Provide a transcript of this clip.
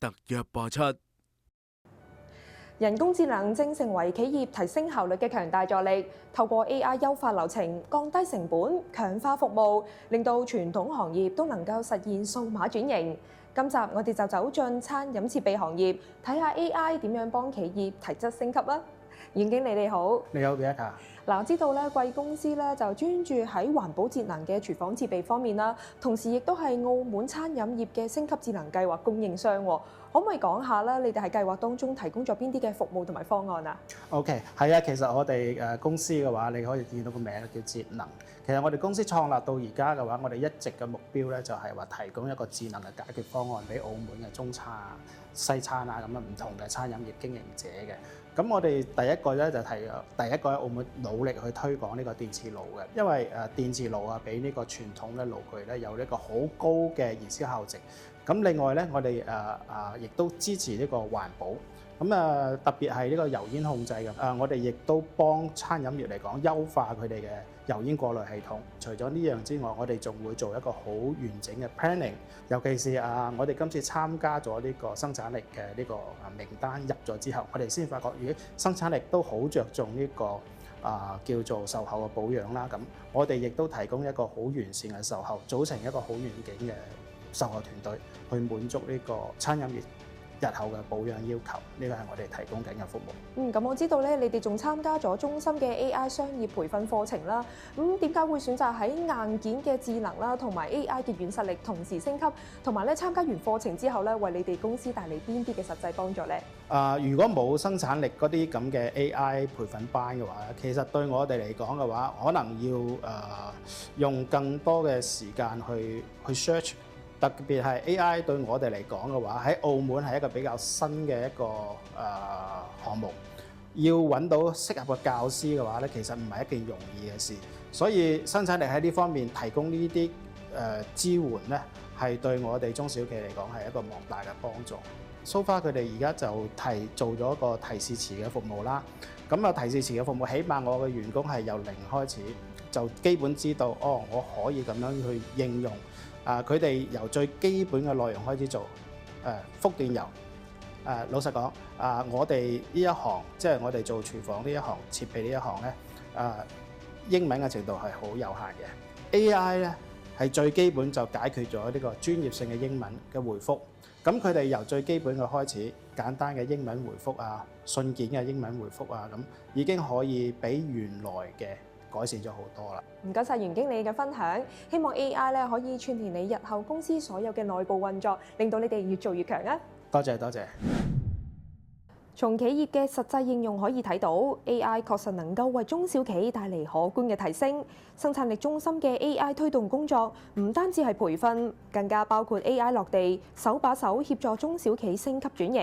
特約播出。人工智能正成為企業提升效率嘅強大助力，透過 AI 優化流程、降低成本、強化服務，令到傳統行業都能夠實現數碼轉型。今集我哋就走進餐飲設備行業，睇下 AI 點樣幫企業提質升級啦。袁經理你好，你好，Bianca。嗱，我知道咧貴公司咧就專注喺環保節能嘅廚房設備方面啦，同時亦都係澳門餐飲業嘅升級智能計劃供應商。可唔可以講下咧？你哋喺計劃當中提供咗邊啲嘅服務同埋方案啊 ？OK， 係啊，其實我哋公司嘅話，你可以見到個名叫節能。其實我哋公司創立到而家嘅話，我哋一直嘅目標咧就係話提供一個智能嘅解決方案俾澳門嘅中餐啊、西餐啊咁樣唔同嘅餐飲業經營者嘅。咁我哋第一個咧就係第一個喺澳門努力去推廣呢個電磁爐嘅，因為電磁爐啊比呢個傳統嘅爐具咧有呢個好高嘅燃燒效值。咁另外咧，我哋亦都支持呢個環保。咁特別係呢個油煙控制嘅。我哋亦都幫餐飲業嚟講優化佢哋嘅油煙過濾系統。除咗呢樣之外，我哋仲會做一個好完整嘅 planning。尤其是我哋今次參加咗呢個生產力嘅呢個名單入咗之後，我哋先發覺，咦，生產力都好着重呢個叫做售後嘅保養啦。咁我哋亦都提供一個好完善嘅售後，組成一個好完整嘅售後團隊去滿足呢個餐飲業日後嘅保養要求，呢個係我哋提供緊嘅服務。咁我知道咧，你哋仲參加咗中心嘅 AI 商業培訓課程啦。點解會選擇喺硬件嘅智能啦，同埋 AI 嘅軟實力同時升級，同埋咧參加完課程之後咧，為你哋公司帶嚟邊啲嘅實際幫助咧？如果冇生產力嗰啲咁嘅 AI 培訓班嘅話，其實對我哋嚟講嘅話，可能要用更多嘅時間去 search。特別係 AI 對我哋嚟講嘅話，喺澳門係一個比較新嘅一個項目，要揾到適合嘅教師嘅話咧，其實唔係一件容易嘅事。所以生產力喺呢方面提供呢啲支援咧，係對我哋中小企嚟講係一個莫大嘅幫助。So far 佢哋而家就做咗一個提示詞嘅服務啦。咁提示詞嘅服務，起碼我嘅員工係由零開始，就基本知道我可以咁樣去應用。佢哋由最基本嘅內容開始做，復電油。老實講，我哋呢一行，即係我哋做廚房呢一行、設備呢一行咧，英文嘅程度係好有限嘅。AI 咧係最基本就解決咗呢個專業性嘅英文嘅回覆。咁佢哋由最基本嘅開始，簡單嘅英文回覆啊、信件嘅英文回覆啊，咁已經可以比原來嘅改善咗好多啦。唔該晒袁經理嘅分享，希望 AI 咧可以串聯你日後公司所有嘅內部運作，令到你哋越做越強啊！多謝多謝。從企業嘅實際應用可以睇到 ，AI 確實能夠為中小企帶嚟可觀嘅提升。生產力中心嘅 AI 推動工作唔單止係培訓，更加包括 AI 落地，手把手協助中小企升級轉型。